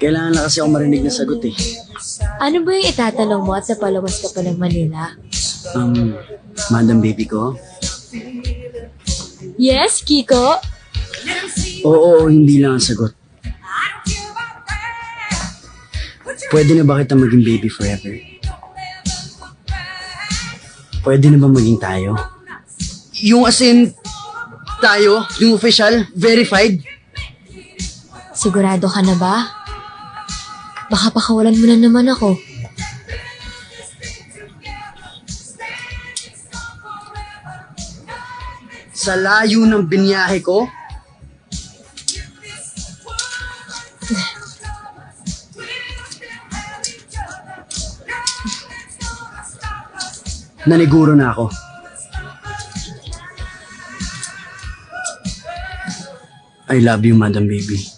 Kailangan na kasi ako marinig na sagot eh. Ano ba yung itatanong mo at napalawas ka pa ng Manila? Madam baby ko? Yes, Kiko? Oo, hindi lang ang sagot. Pwede na ba kita maging baby forever? Pwede na ba maging tayo? Yung as in, tayo, yung official, verified. Sigurado ka na ba? Baka pakawalan mo na naman ako. Sa layo ng binyahe ko, naniguro na ako. I love you, Madam Baby.